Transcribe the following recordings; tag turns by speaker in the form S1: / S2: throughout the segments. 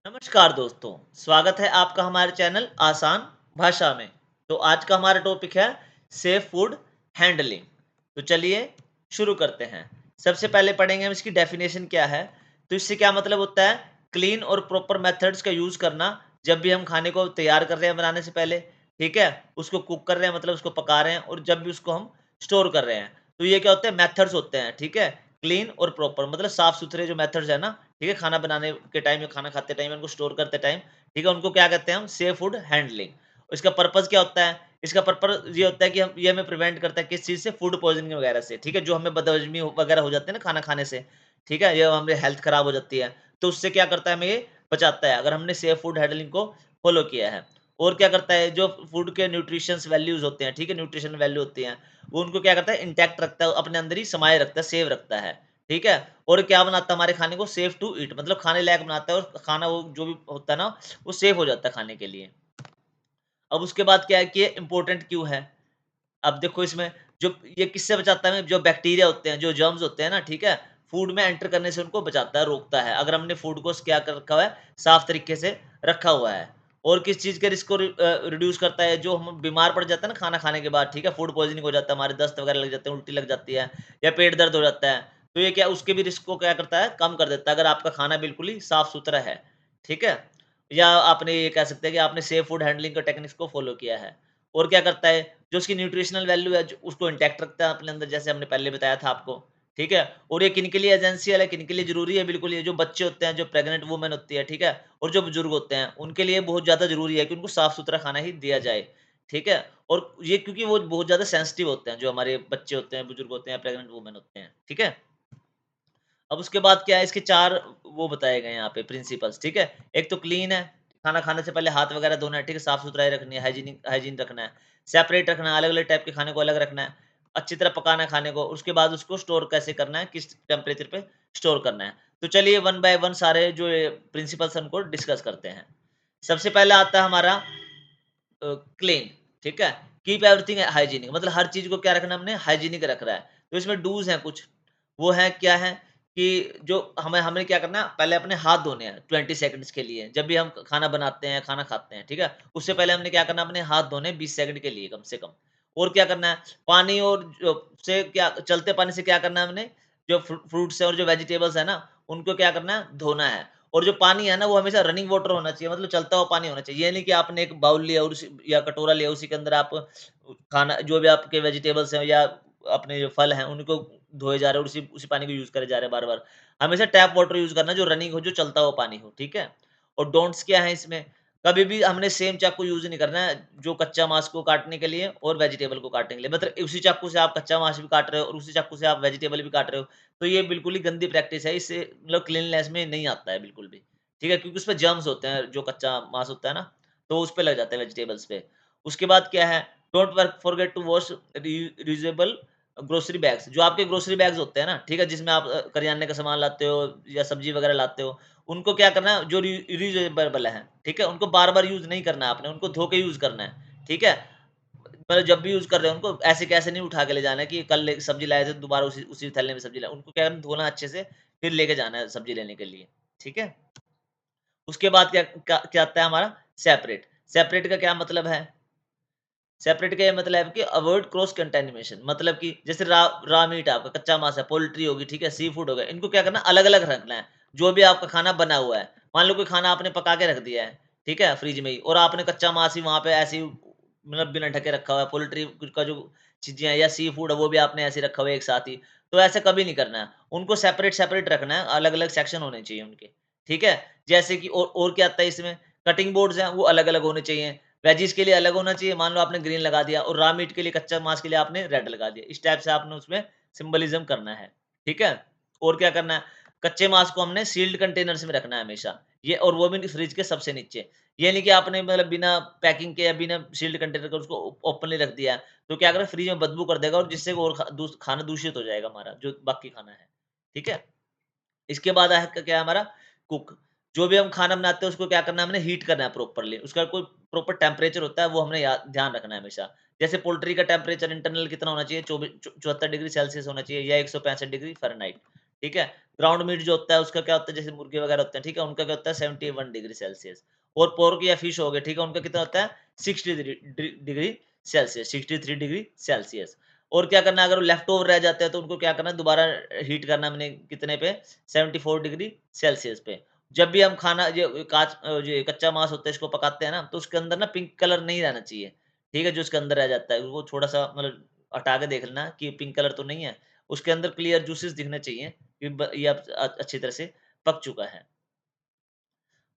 S1: नमस्कार दोस्तों, स्वागत है आपका हमारे चैनल आसान भाषा में। तो आज का हमारा टॉपिक है सेफ फूड हैंडलिंग। तो चलिए शुरू करते हैं। सबसे पहले पढ़ेंगे हम इसकी डेफिनेशन क्या है। तो इससे क्या मतलब होता है, क्लीन और प्रॉपर मेथड्स का यूज़ करना जब भी हम खाने को तैयार कर रहे हैं बनाने से पहले, ठीक है? उसको कुक कर रहे हैं मतलब उसको पका रहे हैं और जब भी उसको हम स्टोर कर रहे हैं। तो ये क्या होते हैं, मेथड्स होते हैं, ठीक है? क्लीन और प्रॉपर मतलब साफ-सुथरे जो मेथड्स है ना, ठीक है? खाना बनाने के टाइम या खाना खाते टाइम, उनको स्टोर करते टाइम, ठीक है? उनको क्या कहते हैं हम, सेफ फूड हैंडलिंग। इसका पर्पज़ क्या होता है? इसका पर्पज़ ये होता है कि हम ये हमें प्रिवेंट करता है किस चीज़ से? फूड पॉइज़निंग वगैरह से, ठीक है? जो हमें बदहज़मी वगैरह हो जाते हैं ना खाना खाने से, ठीक है? ये हमें हेल्थ खराब हो जाती है, तो उससे क्या करता है, हमें ये बचाता है, अगर हमने सेफ फूड हैंडलिंग को फ़ॉलो किया है। और क्या करता है, जो फूड के न्यूट्रिशंस वैल्यूज़ होते हैं, ठीक है? न्यूट्रिशन वैल्यू होती हैं, वो उनको क्या करता है, इंटैक्ट रखता है, अपने अंदर ही समाये रखता है, सेव रखता है, ठीक है? और क्या बनाता है हमारे खाने को सेफ टू ईट, मतलब खाने लायक बनाता है और खाना वो जो भी होता है ना, वो सेफ हो जाता है खाने के लिए। अब उसके बाद क्या है कि ये इम्पोर्टेंट क्यों है? अब देखो इसमें जो ये किससे बचाता है हमें, जो बैक्टीरिया होते हैं, जो जर्म्स होते हैं ना, ठीक है? फूड में एंटर करने से उनको बचाता है, रोकता है। अगर हमने फूड को क्या कर रखा हुआ है, साफ तरीके से रखा हुआ है। और किस चीज़ के रिस्क को रिड्यूस करता है, जो हम बीमार पड़ जाते हैं ना खाना खाने के बाद, ठीक है? फूड पॉइज़निंग हो जाता है, हमारे दस्त वगैरह लग जाते हैं, उल्टी लग जाती है या पेट दर्द हो जाता है। तो ये क्या उसके भी रिस्क को क्या करता है, कम कर देता है, अगर आपका खाना बिल्कुल ही साफ-सुथरा है, ठीक है? या आपने ये कह सकते हैं कि आपने सेफ फूड हैंडलिंग के टेक्निक्स को फ़ॉलो किया है। और क्या करता है, जो उसकी न्यूट्रिशनल वैल्यू है, जो उसको इंटैक्ट रखता है अपने अंदर, जैसे हमने पहले बताया था आपको, ठीक है? और ये किन के लिए एसेंशियल है, किन के लिए ज़रूरी है, बिल्कुल ये जो बच्चे होते हैं, जो प्रेग्नेंट वुमन होती है, ठीक है? और जो बुजुर्ग होते हैं, उनके लिए बहुत ज़्यादा ज़रूरी है कि उनको साफ-सुथरा खाना ही दिया जाए, ठीक है? और ये क्योंकि वो बहुत ज़्यादा सेंसिटिव होते हैं, जो हमारे बच्चे होते हैं, बुजुर्ग होते हैं, प्रेग्नेंट वुमन होते हैं, ठीक है? अब उसके बाद क्या है, इसके 4 वो बताए गए हैं यहाँ पे प्रिंसिपल्स, ठीक है? एक तो क्लीन है, खाना खाने से पहले हाथ वगैरह धोना है, ठीक है? साफ-सुथराई रखनी है, हाइजीन रखना है। सेपरेट रखना है, अलग-अलग टाइप के खाने को अलग रखना है। अच्छी तरह पकाना है खाने को, उसके बाद उसको स्टोर कैसे करना है, किस टेम्परेचर पे स्टोर करना है। तो चलिए वन बाय वन सारे जो ये प्रिंसिपल्स हैं उनको डिस्कस करते हैं। सबसे पहला आता है हमारा क्लीन, ठीक है? कीप एवरीथिंग हाइजीनिक, मतलब हर चीज़ को क्या रखना है हमने, हाइजीनिक रख रहा है। तो इसमें डूज़ हैं कुछ, वो है क्या है कि जो हमें हमें क्या करना है, पहले अपने हाथ धोने हैं 20 सेकंड्स के लिए, जब भी हम खाना बनाते हैं, खाना खाते हैं, ठीक है? उससे पहले हमने क्या करना है, अपने हाथ धोने हैं 20 सेकंड के लिए कम से कम। और क्या करना है, पानी और जो से क्या चलते पानी से क्या करना है हमने, जो फ्रूट्स हैं और जो वेजिटेबल्स हैं ना, उनको क्या करना है, धोना है। और जो पानी है ना, वो हमेशा रनिंग वाटर होना चाहिए, मतलब चलता हुआ पानी होना चाहिए। ये नहीं कि आपने एक बाउल लिया और उसी या कटोरा लिया, उसी के अंदर आप खाना जो भी आपके वेजिटेबल्स हैं या अपने जो फल हैं, उनको धोए जा रहे हो और उसी उसी पानी को यूज़ करे जा रहे हैं बार-बार। हमेशा टैप वाटर यूज़ करना जो रनिंग हो, जो चलता हुआ पानी हो, ठीक है? और डोंट्स क्या है इसमें, कभी भी हमने सेम चाकू यूज़ नहीं करना है, जो कच्चा मांस को काटने के लिए और वेजिटेबल को काटने के लिए। मतलब उसी चाकू से आप कच्चा मांस भी काट रहे हो और उसी चाकू से आप वेजिटेबल भी काट रहे हो, तो ये बिल्कुल ही गंदी प्रैक्टिस है। इससे मतलब क्लीनलीनेस में नहीं आता है बिल्कुल भी, ठीक है? क्योंकि उसपे जर्म्स होते हैं, जो कच्चा मांस होता है ना, तो उसपे लग जाते हैं वेजिटेबल्स पे। उसके बाद क्या है, don't work forget to wash reusable grocery bags, जो आपके ग्रोसरी बैग्स होते हैं ना, ठीक है? जिसमें आप करियाने का सामान लाते हो या सब्ज़ी वगैरह लाते हो, उनको क्या करना है, जो रीयूजेबल है, ठीक है? उनको बार-बार यूज़ नहीं करना है आपने, उनको धो के यूज़ करना है, ठीक है? मतलब जब भी यूज़ कर रहे हो उनको ऐसे के ऐसे नहीं उठा के ले जाना है कि कल ले सब्ज़ी लाए थे, दोबारा उसी उसी थैले में सब्ज़ी लाए। उनको क्या करना है, धोना अच्छे से, फिर लेके जाना है सब्ज़ी लेने के लिए, ठीक है? उसके बाद क्या आता है हमारा, सेपरेट। सेपरेट का क्या मतलब है? सेपरेट का ये मतलब है कि अवॉइड क्रॉस कंटामिनेशन, मतलब कि जैसे रा रॉ मीट आपका कच्चा मांस है, पोल्ट्री होगी, ठीक है, सी फूड हो गया, इनको क्या करना है, अलग-अलग रखना है। जो भी आपका खाना बना हुआ है, मान लो कोई खाना आपने पका के रख दिया है, ठीक है, फ्रिज में ही, और आपने कच्चा मांस ही वहाँ पे ऐसे ही मतलब बिना ढके रखा हुआ है, पोल्ट्री का जो चीज़ें हैं या सी फूड है वो भी आपने ऐसे रखा हुआ है एक साथ ही, तो ऐसा कभी नहीं करना है। उनको सेपरेट-सेपरेट रखना है, अलग-अलग सेक्शन होने चाहिए उनके, ठीक है? जैसे कि और क्या आता है इसमें, कटिंग बोर्ड्स हैं वो अलग-अलग होने चाहिए। वेजीज़ के लिए अलग होना चाहिए, मान लो आपने ग्रीन लगा दिया और रॉ मीट के लिए, कच्चा मांस के लिए आपने रेड लगा दिया। इस टाइप से आपने उसमें सिम्बोलिज़्म करना है, ठीक है? और क्या करना है, कच्चे मांस को हमने सील्ड कंटेनर्स में रखना है हमेशा, ये और वो भी फ्रिज के सबसे नीचे। ये नहीं कि आपने मतलब बिना पैकिंग के या बिना सील्ड कंटेनर के उसको ओपनली रख दिया, तो क्या करेगा, फ्रिज में बदबू कर देगा और जिससे और खाना दूषित हो जाएगा हमारा, जो बाकी खाना है, ठीक है? इसके बाद है क्या हमारा, कुक। जो भी हम खाना बनाते हैं उसको क्या करना है, हमने हीट करना है प्रॉपर्ली। उसका कोई प्रॉपर टेम्परेचर होता है, वो हमने याद ध्यान रखना है हमेशा। जैसे पोल्ट्री का टेम्परेचर इंटरनल कितना होना चाहिए, 74 डिग्री सेल्सियस होना चाहिए या 165 डिग्री फ़ारेनहाइट, ठीक है? ग्राउंड मीट जो होता है उसका क्या होता है, जैसे मुर्गे वगैरह होते हैं, ठीक है? उनका क्या होता है 71 डिग्री सेल्सियस। और पोर्क या फिश हो गए, ठीक है? उनका कितना होता है 60 डिग्री सेल्सियस, 63 डिग्री सेल्सियस। और क्या करना है, अगर वो लेफ्ट ओवर रह जाते हैं तो उनको क्या करना है, दोबारा हीट करना है, मैंने कितने पे 74 डिग्री सेल्सियस पे। जब भी हम खाना जो कच्चा मांस होता है इसको पकाते हैं ना, तो उसके अंदर ना पिंक कलर नहीं रहना चाहिए, ठीक है? जो इसके अंदर रह जाता है वो थोड़ा-सा मतलब हटा के देख लेना कि पिंक कलर तो नहीं है। उसके अंदर क्लियर जूसेस दिखने चाहिए कि ये अब अच्छी तरह से पक चुका है।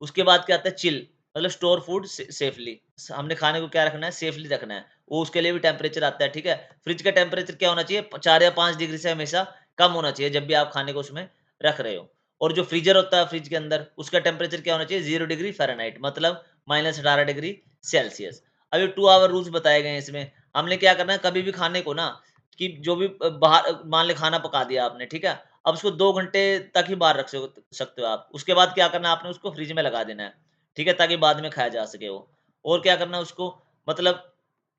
S1: उसके बाद क्या आता है चिल, मतलब स्टोर फूड सेफली। हमने खाने को क्या रखना है, सेफली रखना है। वो उसके लिए भी टेम्परेचर आता है, ठीक है? फ्रिज का टेम्परेचर क्या होना चाहिए, 4 या 5 डिग्री से हमेशा कम होना चाहिए जब भी आप खाने को उसमें रख रहे हो। और जो फ्रीजर होता है फ्रिज के अंदर, उसका टेम्परेचर क्या होना चाहिए, 0 डिग्री फ़ारेनहाइट, मतलब -18 डिग्री सेल्सियस। अब ये 2 आवर रूल्स बताए गए हैं इसमें। हमने क्या करना है, कभी भी खाने को ना कि जो भी बाहर मान लें खाना पका दिया आपने, ठीक है? अब उसको 2 घंटे तक ही बाहर रख सकते हो आप। उसके बाद क्या करना है, आपने उसको फ्रिज में लगा देना है, ठीक है? ताकि बाद में खाया जा सके वो। और क्या करना है उसको, मतलब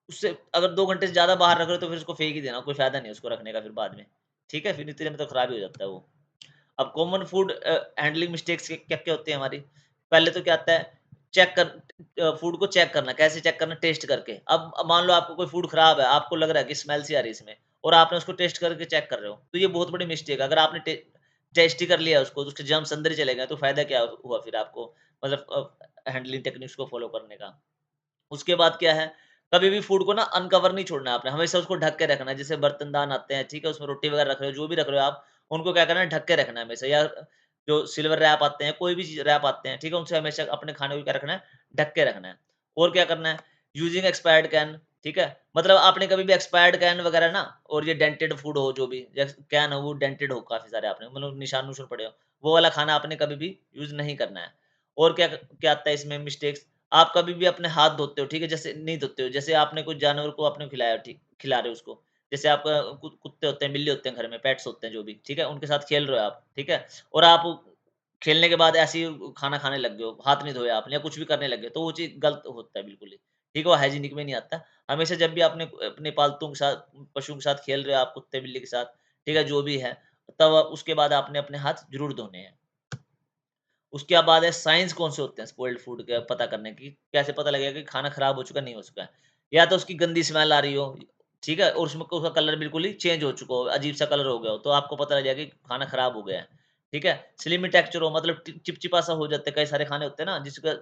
S1: उससे अगर 2 घंटे से ज़्यादा बाहर रख रहे हो तो फिर उसको फेंक ही देना, कोई फ़ायदा नहीं है उसको रखने का फिर बाद में, ठीक है? फिर इतने में तो खराब ही हो जाता है वो। अब कॉमन फूड हैंडलिंग मिस्टेक्स क्या-क्या होती है हमारी? पहले तो क्या आता है, फूड को चेक करना। कैसे चेक करना? टेस्ट करके। अब मान लो आपको कोई फूड खराब है, आपको लग रहा है कि स्मेल सी आ रही है इसमें और आपने उसको टेस्ट करके चेक कर रहे हो, तो ये बहुत बड़ी मिस्टेक है। अगर आपने टेस्ट ही कर लिया उसको, तो उसके जर्म्स अंदर ही चले गए, तो फ़ायदा क्या हुआ फिर आपको, मतलब हैंडलिंग टेक्निक्स को फ़ॉलो करने का। उसके बाद क्या है, कभी भी फूड को ना अनकवर नहीं छोड़ना है आपने, हमेशा उसको ढक के रखना है। जैसे बर्तन-दान आते हैं, ठीक है? उसमें रोटी वगैरह रख रहे हो, जो भी रख रहे हो आप, उनको क्या करना है, ढक के रखना है हमेशा। या जो सिल्वर रैप आते हैं, कोई भी चीज़ रैप आते हैं, ठीक है? उनसे हमेशा अपने खाने को क्या रखना है, ढक के रखना है। और क्या करना है, यूजिंग एक्सपायर्ड कैन, ठीक है? मतलब आपने कभी भी एक्सपायर्ड कैन वगैरह ना, और ये डेंटेड फूड हो जो भी, जैसे कैन हो वो डेंटेड हो काफ़ी सारे आपने, मतलब निशान-नुशान पड़े हो, वो वाला खाना आपने कभी भी यूज़ नहीं करना है। और क्या क्या आता है इसमें मिस्टेक्स, आप कभी भी अपने हाथ धोते हो, ठीक है? जैसे नहीं धोते हो, जैसे आपने कोई जानवर को आपने खिलाया, ठीक खिला रहे हो उसको। जैसे आपका कुत्ते होते हैं, बिल्ली होते हैं घर में, पेट्स होते हैं जो भी, ठीक है? उनके साथ खेल रहे हो आप, ठीक है? और आप खेलने के बाद ऐसे ही खाना खाने लग गए हो, हाथ नहीं धोया आपने या कुछ भी करने लग गए, तो वो चीज़ गलत होता है बिल्कुल ही, ठीक है? वो हाइजीनिक में नहीं आता। हमेशा जब भी आपने अपने पालतू के साथ, पशु के साथ खेल रहे हो आप, कुत्ते-बिल्ली के साथ, ठीक है? जो भी है, तब उसके बाद आपने अपने हाथ ज़रूर धोने हैं। उसके बाद है साइंस कौन से होते हैं स्पॉइल्ड फूड के पता करने की, कैसे पता लगेगा कि खाना खराब हो चुका है, नहीं हो चुका है। या तो उसकी गंदी स्मेल आ रही हो, ठीक है? और उसमें उसका कलर बिल्कुल ही चेंज हो चुका हो, अजीब-सा कलर हो गया हो, तो आपको पता लग जाएगा कि खाना खराब हो गया है, ठीक है? स्लिमी टेक्सचर हो, मतलब चिपचिपा-सा हो जाता है, कई सारे खाने होते हैं ना जिसका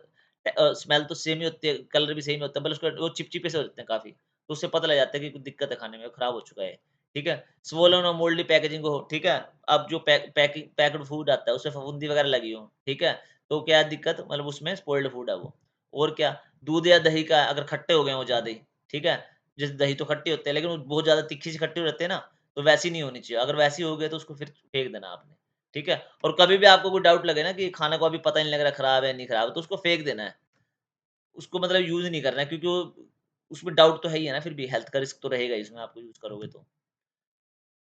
S1: स्मेल तो सेम ही होती है, कलर भी सेम ही होता है, पर उसका वो चिपचिपे से हो जाते हैं काफ़ी, तो उससे पता लग जाता है कि कुछ दिक्कत है खाने में, खराब हो चुका है, ठीक है? स्वोलन और मोल्डी पैकेजिंग हो, ठीक है? अब जो पैक्ड फूड आता है, उसमें फफूंदी वगैरह लगी हो, ठीक है? तो क्या है दिक्कत, मतलब उसमें स्पॉइल्ड फूड है वो। और क्या, दूध या दही का अगर खट्टे हो गए हों ज़्यादा ही, ठीक है? जैसे दही तो खट्टे होते हैं, लेकिन वो बहुत ज़्यादा तीखी सी खट्टे हो जाते हैं ना, तो वैसी नहीं होनी चाहिए। अगर वैसी हो गई तो उसको फिर फेंक देना आपने, ठीक है? और कभी भी आपको कोई डाउट लगे ना कि खाना को अभी पता नहीं लग रहा खराब है, नहीं खराब है, तो उसको फेंक देना है। उसको मतलब यूज़ नहीं करना है, क्योंकि वो उसमें डाउट तो है ही है ना, फिर भी हेल्थ का रिस्क तो रहेगा ही उसमें, आपको यूज़ करोगे तो।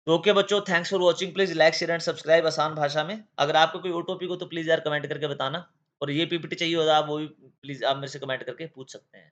S1: तो ओके बच्चों, thanks for watching, please like, share and subscribe आसान भाषा में। अगर आपको कोई और टॉपिक हो तो प्लीज़ यार कमेंट करके बताना, और ये पीपीटी चाहिए हो तो आप वो भी प्लीज़ आप मेरे से कमेंट करके पूछ सकते हैं।